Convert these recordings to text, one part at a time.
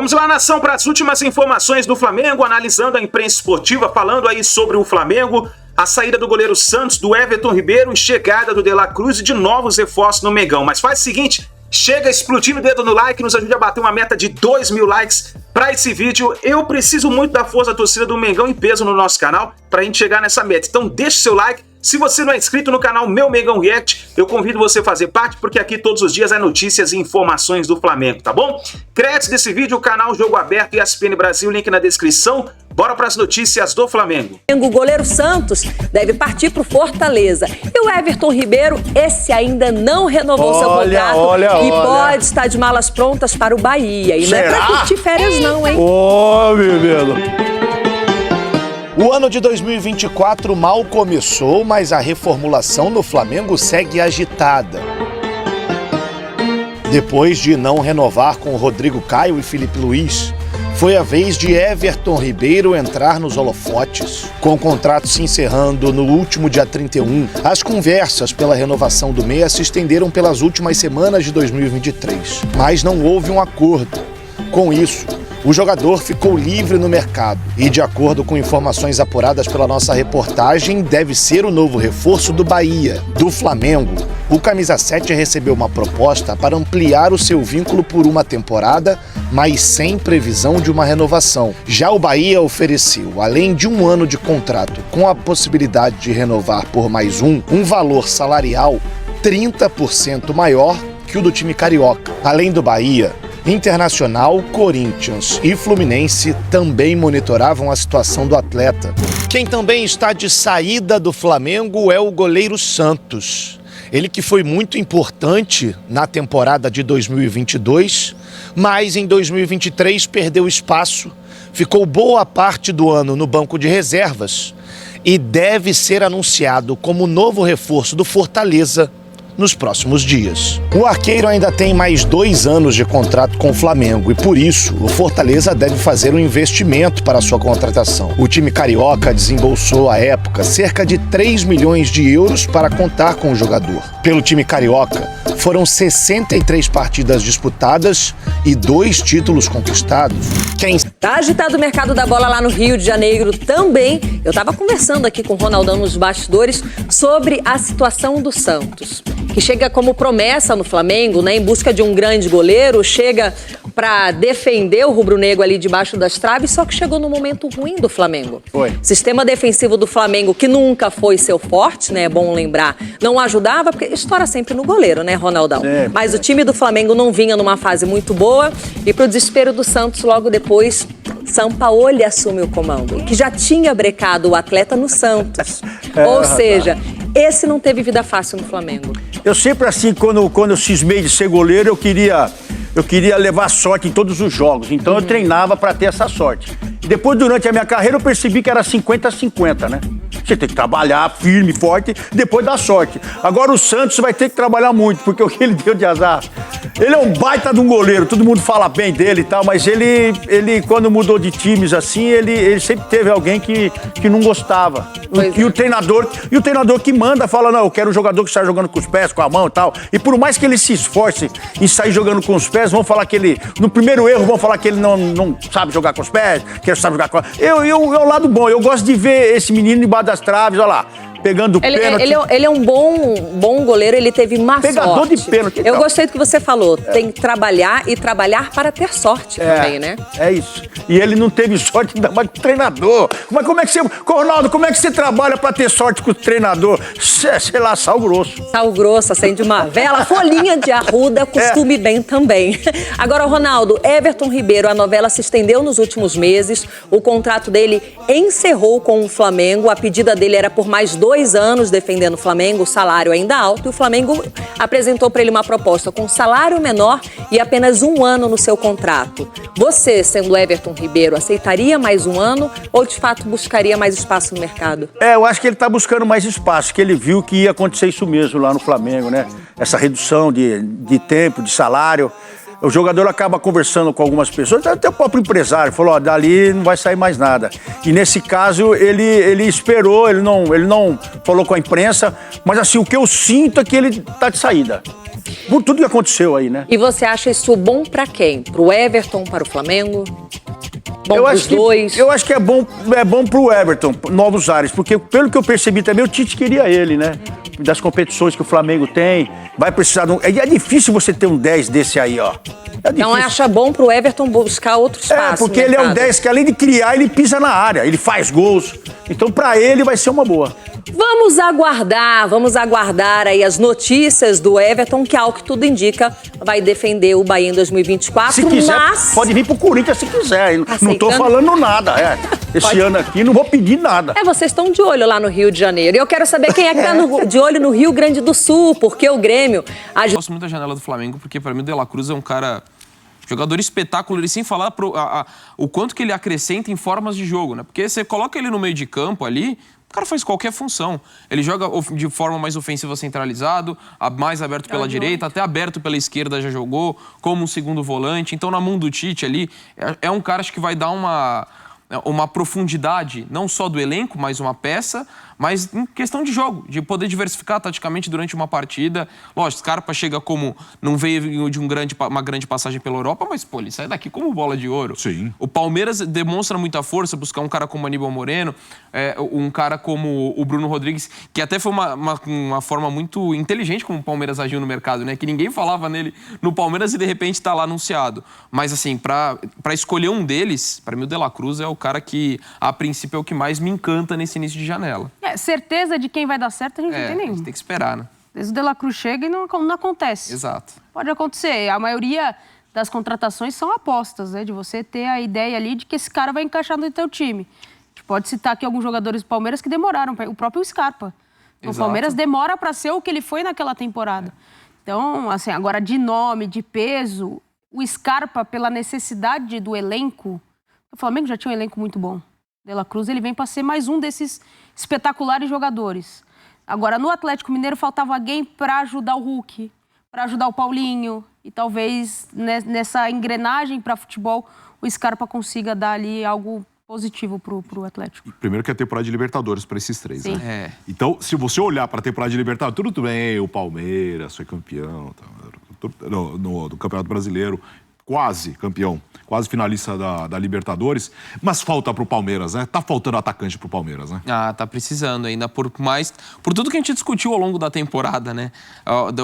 Vamos lá, nação, para as últimas informações do Flamengo, analisando a imprensa esportiva, falando aí sobre o Flamengo, a saída do goleiro Santos, do Everton Ribeiro, chegada do De La Cruz e de novos reforços no Mengão. Mas faz o seguinte, chega explodindo o dedo no like, nos ajude a bater uma meta de 2.000 likes para esse vídeo. Eu preciso muito da força da torcida do Mengão em peso no nosso canal para a gente chegar nessa meta. Então deixa o seu like. Se você não é inscrito no canal Meu Mengão React, eu convido você a fazer parte, porque aqui todos os dias é notícias e informações do Flamengo, tá bom? Créditos desse vídeo, o canal Jogo Aberto e ESPN Brasil, link na descrição. Bora para as notícias do Flamengo. O goleiro Santos deve partir para o Fortaleza. E o Everton Ribeiro, esse ainda não renovou seu contrato e pode estar de malas prontas para o Bahia. E não é para curtir férias não, hein? Ô, menino! O ano de 2024 mal começou, mas a reformulação no Flamengo segue agitada. Depois de não renovar com Rodrigo Caio e Felipe Luiz, foi a vez de Everton Ribeiro entrar nos holofotes. Com o contrato se encerrando no último dia 31, as conversas pela renovação do meia se estenderam pelas últimas semanas de 2023, mas não houve um acordo. Com isso, o jogador ficou livre no mercado e, de acordo com informações apuradas pela nossa reportagem, deve ser o novo reforço do Bahia. Do Flamengo, o camisa 7 recebeu uma proposta para ampliar o seu vínculo por uma temporada, mas sem previsão de uma renovação. Já o Bahia ofereceu, além de um ano de contrato com a possibilidade de renovar por mais um valor salarial 30% maior que o do time carioca. Além do Bahia, Internacional, Corinthians e Fluminense também monitoravam a situação do atleta. Quem também está de saída do Flamengo é o goleiro Santos. Ele que foi muito importante na temporada de 2022, mas em 2023 perdeu espaço, ficou boa parte do ano no banco de reservas e deve ser anunciado como novo reforço do Fortaleza nos próximos dias. O arqueiro ainda tem mais 2 anos de contrato com o Flamengo e, por isso, o Fortaleza deve fazer um investimento para a sua contratação. O time carioca desembolsou, à época, cerca de 3 milhões de euros para contar com o jogador. Pelo time carioca, foram 63 partidas disputadas e 2 títulos conquistados. Tá agitado o mercado da bola lá no Rio de Janeiro também. Eu tava conversando aqui com o Ronaldão nos bastidores sobre a situação do Santos, que chega como promessa no Flamengo, né, em busca de um grande goleiro, chega para defender o rubro-negro ali debaixo das traves, só que chegou no momento ruim do Flamengo. Foi. Sistema defensivo do Flamengo, que nunca foi seu forte, né, é bom lembrar, não ajudava, porque estoura sempre no goleiro, né, Ronaldão? Mas o time do Flamengo não vinha numa fase muito boa e, pro desespero do Santos, logo depois, Sampaoli assume o comando, que já tinha brecado o atleta no Santos. Ou seja, esse não teve vida fácil no Flamengo. Eu sempre assim, quando eu cismei de ser goleiro, eu queria levar sorte em todos os jogos. Então eu treinava para ter essa sorte. Depois, durante a minha carreira, eu percebi que era 50-50, né? Você tem que trabalhar firme, forte, depois dá sorte. Agora o Santos vai ter que trabalhar muito, porque o que ele deu de azar. Ele é um baita de um goleiro, todo mundo fala bem dele e tal, mas ele quando mudou de times assim, ele sempre teve alguém que não gostava. E o treinador que manda fala, não, eu quero um jogador que sai jogando com os pés, com a mão e tal. E por mais que ele se esforce em sair jogando com os pés, vão falar que ele, no primeiro erro, vão falar que ele não sabe jogar com os pés, que ele sabe jogar com a... É o lado bom, eu gosto de ver esse menino debaixo das traves, olha lá. Pegando pênalti. Ele é um bom goleiro, ele teve má Pegador sorte. de pênalti. Eu gostei do que você falou, tem que trabalhar e trabalhar para ter sorte também, né? É isso. E ele não teve sorte ainda mais com o treinador. Mas como é que você... Ronaldo, como é que você trabalha para ter sorte com o treinador? Sei lá, sal grosso. Sal grosso, acende uma vela, folhinha de arruda, costume bem também. Agora, Ronaldo, Everton Ribeiro, a novela se estendeu nos últimos meses, o contrato dele encerrou com o Flamengo, a pedida dele era por mais 2 anos defendendo o Flamengo, o salário ainda alto, e o Flamengo apresentou para ele uma proposta com salário menor e apenas 1 ano no seu contrato. Você, sendo Everton Ribeiro, aceitaria mais 1 ano ou de fato buscaria mais espaço no mercado? Eu acho que ele está buscando mais espaço, que ele viu que ia acontecer isso mesmo lá no Flamengo, né? Essa redução de tempo, de salário. O jogador acaba conversando com algumas pessoas, até o próprio empresário falou, ó, dali não vai sair mais nada. E nesse caso, ele esperou, ele não falou com a imprensa, mas assim, o que eu sinto é que ele tá de saída. Por tudo que aconteceu aí, né? E você acha isso bom pra quem? Pro Everton, para o Flamengo? Bom pros dois? Eu acho que é bom pro Everton, novos ares, porque pelo que eu percebi também, o Tite queria ele, né? Das competições que o Flamengo tem, vai precisar de é difícil você ter um 10 desse aí, ó. Então acha bom pro Everton buscar outro espaço. Porque ele é um 10 que além de criar, ele pisa na área, ele faz gols. Então pra ele vai ser uma boa. Vamos aguardar aí as notícias do Everton, que ao que tudo indica, vai defender o Bahia em 2024. Se quiser, pode vir pro Corinthians se quiser. Não tô falando nada, Esse ano aqui não vou pedir nada. Vocês estão de olho lá no Rio de Janeiro. E eu quero saber quem é que tá de olho no Rio Grande do Sul, porque o Grêmio... Eu gosto muito da janela do Flamengo, porque pra mim o De La Cruz é um cara... Jogador espetáculo, ele sem falar o quanto que ele acrescenta em formas de jogo, né? Porque você coloca ele no meio de campo ali, o cara faz qualquer função. Ele joga de forma mais ofensiva centralizado, mais aberto pela direita, até aberto pela esquerda já jogou, como um segundo volante. Então, na mão do Tite ali, é um cara acho que vai dar uma profundidade, não só do elenco, mas uma peça, mas em questão de jogo, de poder diversificar taticamente durante uma partida. Lógico, Scarpa chega como... Não veio de uma grande passagem pela Europa, mas, pô, ele sai daqui como bola de ouro. Sim. O Palmeiras demonstra muita força, buscar um cara como Aníbal Moreno, um cara como o Bruno Rodrigues, que até foi uma forma muito inteligente como o Palmeiras agiu no mercado, né? Que ninguém falava nele no Palmeiras e, de repente, tá lá anunciado. Mas, assim, pra escolher um deles, pra mim, o De La Cruz é o cara que, a princípio, é o que mais me encanta nesse início de janela. Certeza de quem vai dar certo a gente não tem nenhum. A gente tem que esperar, né? Desde o De La Cruz chega e não acontece. Exato. Pode acontecer. A maioria das contratações são apostas, né? De você ter a ideia ali de que esse cara vai encaixar no teu time. A gente pode citar aqui alguns jogadores do Palmeiras que demoraram. O próprio Scarpa. O Palmeiras demora para ser o que ele foi naquela temporada. Então, assim, agora de nome, de peso, o Scarpa, pela necessidade do elenco... O Flamengo já tinha um elenco muito bom. De La Cruz, ele vem para ser mais um desses espetaculares jogadores. Agora, no Atlético Mineiro, faltava alguém para ajudar o Hulk, para ajudar o Paulinho. E talvez nessa engrenagem para futebol, o Scarpa consiga dar ali algo positivo pro Atlético. Primeiro que é a temporada de Libertadores para esses três, Sim. né? Então, se você olhar para a temporada de Libertadores, tudo bem, o Palmeiras foi campeão do Campeonato Brasileiro, quase campeão, quase finalista da Libertadores, mas falta pro Palmeiras, né? Tá faltando atacante pro Palmeiras, né? Tá precisando ainda, por tudo que a gente discutiu ao longo da temporada, né?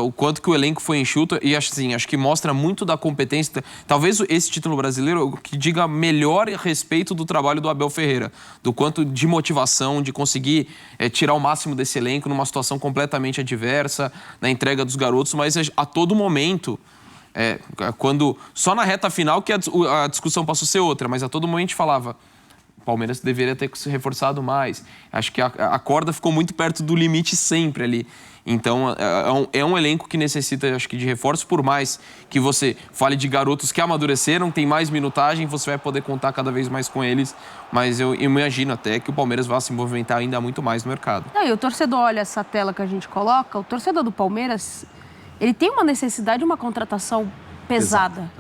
O quanto que o elenco foi enxuto e assim, acho que mostra muito da competência. Talvez esse título brasileiro que diga melhor a respeito do trabalho do Abel Ferreira, do quanto de motivação, de conseguir tirar o máximo desse elenco numa situação completamente adversa, na entrega dos garotos, mas a todo momento... quando só na reta final que a discussão passou a ser outra, mas a todo momento a gente falava o Palmeiras deveria ter se reforçado mais. Acho que a corda ficou muito perto do limite sempre ali. Então, é um elenco que necessita, acho que, de reforço, por mais que você fale de garotos que amadureceram, tem mais minutagem, você vai poder contar cada vez mais com eles. Mas eu imagino até que o Palmeiras vá se movimentar ainda muito mais no mercado. E o torcedor olha essa tela que a gente coloca, o torcedor do Palmeiras... Ele tem uma necessidade de uma contratação pesada.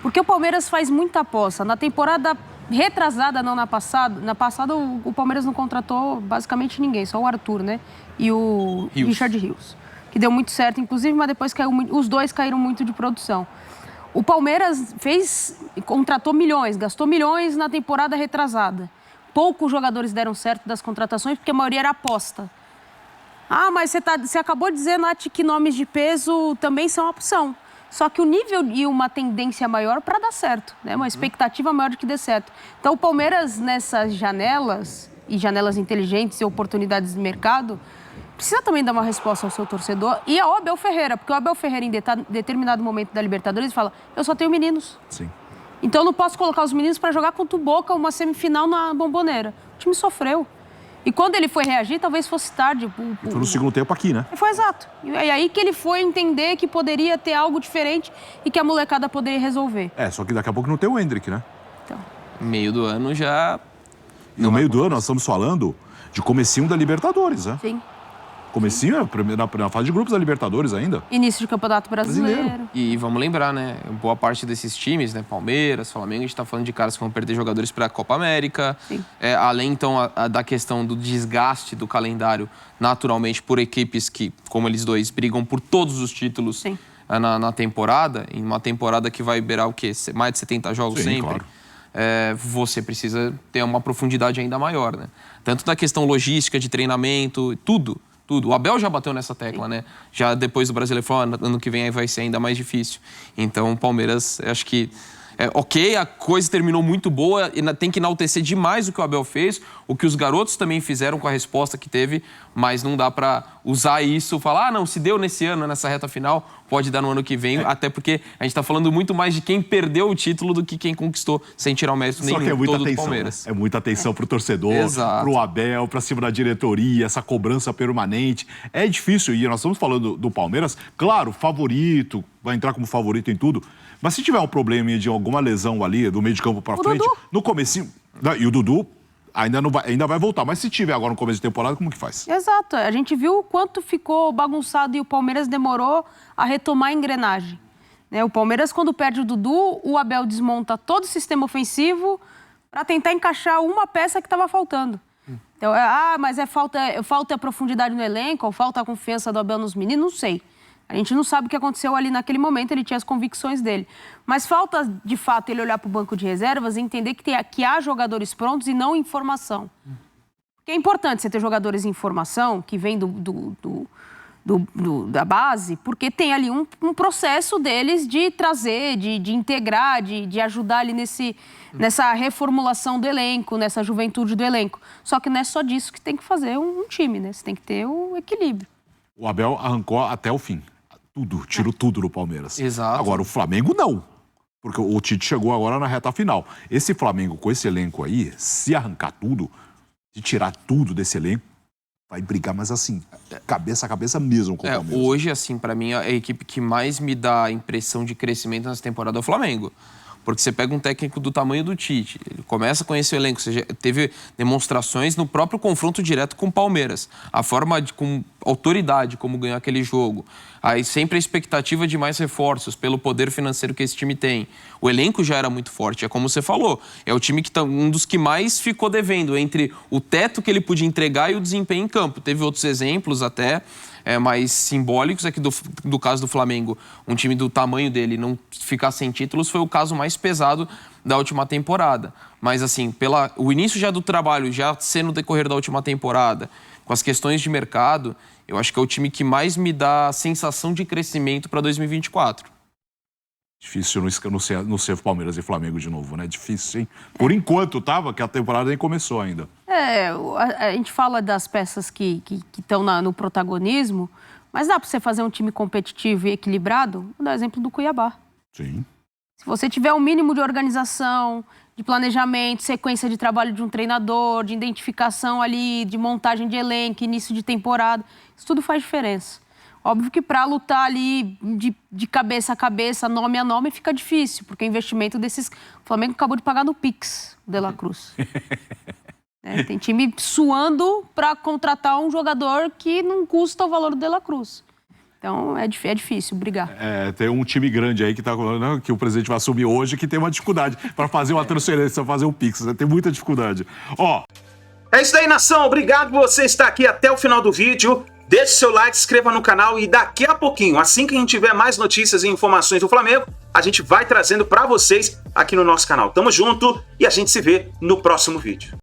Porque o Palmeiras faz muita aposta. Na temporada retrasada, não na passada. Na passada, o Palmeiras não contratou basicamente ninguém, só o Arthur, né? E o Richard Rios. Que deu muito certo, inclusive, mas depois os dois caíram muito de produção. O Palmeiras contratou milhões, gastou milhões na temporada retrasada. Poucos jogadores deram certo das contratações, porque a maioria era aposta. Mas você acabou de dizer, Nath, que nomes de peso também são opção. Só que o nível e uma tendência maior para dar certo, né? Uma expectativa maior de que dê certo. Então, o Palmeiras, nessas janelas, e janelas inteligentes e oportunidades de mercado, precisa também dar uma resposta ao seu torcedor e ao Abel Ferreira. Porque o Abel Ferreira, em determinado momento da Libertadores, fala, eu só tenho meninos. Sim. Então, eu não posso colocar os meninos para jogar contra o Boca uma semifinal na Bombonera. O time sofreu. E quando ele foi reagir, talvez fosse tarde. Foi no segundo tempo aqui, né? Foi exato. E aí que ele foi entender que poderia ter algo diferente e que a molecada poderia resolver. Só que daqui a pouco não tem o Endrick, né? Então. Meio do ano já... No meio do ano nós estamos falando de comecinho da Libertadores, né? Sim. Comecinho, na fase de grupos da Libertadores ainda. Início de Campeonato Brasileiro. E vamos lembrar, né? Boa parte desses times, né? Palmeiras, Flamengo, a gente tá falando de caras que vão perder jogadores para a Copa América. Além, então, da questão do desgaste do calendário, naturalmente, por equipes que, como eles dois, brigam por todos os títulos na temporada. Em uma temporada que vai beirar o quê? Mais de 70 jogos sempre. Claro. Você precisa ter uma profundidade ainda maior, né? Tanto da questão logística, de treinamento, tudo. O Abel já bateu nessa tecla, né? Já depois do Brasileiro falou, ano que vem aí vai ser ainda mais difícil. Então, o Palmeiras, acho que ok, a coisa terminou muito boa, e tem que enaltecer demais o que o Abel fez, o que os garotos também fizeram com a resposta que teve, mas não dá pra usar isso, falar, não, se deu nesse ano, nessa reta final, pode dar no ano que vem, até porque a gente tá falando muito mais de quem perdeu o título do que quem conquistou, sem tirar o mérito nenhum todo do Palmeiras. Né? É muita atenção pro torcedor, pro Abel, pra cima da diretoria, essa cobrança permanente. É difícil, e nós estamos falando do Palmeiras, claro, favorito, vai entrar como favorito em tudo, mas se tiver um problema de alguma lesão ali, do meio de campo pra frente, Dudu. no comecinho, e o Dudu ainda vai voltar, mas se tiver agora no começo de temporada, como que faz? Exato, a gente viu o quanto ficou bagunçado e o Palmeiras demorou a retomar a engrenagem. O Palmeiras, quando perde o Dudu, o Abel desmonta todo o sistema ofensivo para tentar encaixar uma peça que estava faltando. Então, mas falta a profundidade no elenco, ou falta a confiança do Abel nos meninos, não sei. A gente não sabe o que aconteceu ali naquele momento, ele tinha as convicções dele. Mas falta, de fato, ele olhar para o banco de reservas e entender que há jogadores prontos e não em formação. Porque é importante você ter jogadores em formação, que vêm da base, porque tem ali um processo deles de trazer, de integrar, de ajudar ali nessa reformulação do elenco, nessa juventude do elenco. Só que não é só disso que tem que fazer um time, né? Você tem que ter o equilíbrio. O Abel arrancou até o fim. Tirou tudo do Palmeiras. Exato. Agora, o Flamengo não. Porque o Tite chegou agora na reta final. Esse Flamengo, com esse elenco aí, se arrancar tudo, se tirar tudo desse elenco, vai brigar, mas assim, cabeça a cabeça mesmo com o Palmeiras. Hoje, assim, pra mim, a equipe que mais me dá a impressão de crescimento nessa temporada é o Flamengo. Porque você pega um técnico do tamanho do Tite, ele começa a conhecer o elenco, ou seja, teve demonstrações no próprio confronto direto com o Palmeiras. A forma com autoridade como ganhar aquele jogo. Aí sempre a expectativa de mais reforços pelo poder financeiro que esse time tem. O elenco já era muito forte, é como você falou. É o time que um dos que mais ficou devendo entre o teto que ele podia entregar e o desempenho em campo. Teve outros exemplos até mais simbólicos, aqui do caso do Flamengo, um time do tamanho dele não ficar sem títulos foi o caso mais pesado da última temporada. Mas assim, o início já do trabalho, já sendo no decorrer da última temporada, com as questões de mercado, eu acho que é o time que mais me dá a sensação de crescimento para 2024. Difícil não ser Palmeiras e Flamengo de novo, né? Difícil, hein? Por enquanto, que a temporada nem começou ainda. A gente fala das peças que estão no protagonismo, mas dá para você fazer um time competitivo e equilibrado? Vou dar o exemplo do Cuiabá. Sim. Se você tiver um mínimo de organização, de planejamento, sequência de trabalho de um treinador, de identificação ali, de montagem de elenco, início de temporada, isso tudo faz diferença. Óbvio que para lutar ali de cabeça a cabeça, nome a nome, fica difícil, porque o investimento desses... O Flamengo acabou de pagar no Pix, o De La Cruz. Tem time suando para contratar um jogador que não custa o valor do De La Cruz. Então, é difícil brigar. Tem um time grande aí que o presidente vai assumir hoje que tem uma dificuldade para fazer uma transferência, fazer um Pix. Né? Tem muita dificuldade. É isso aí, nação. Obrigado por você estar aqui até o final do vídeo. Deixe seu like, se inscreva no canal e daqui a pouquinho, assim que a gente tiver mais notícias e informações do Flamengo, a gente vai trazendo para vocês aqui no nosso canal. Tamo junto e a gente se vê no próximo vídeo.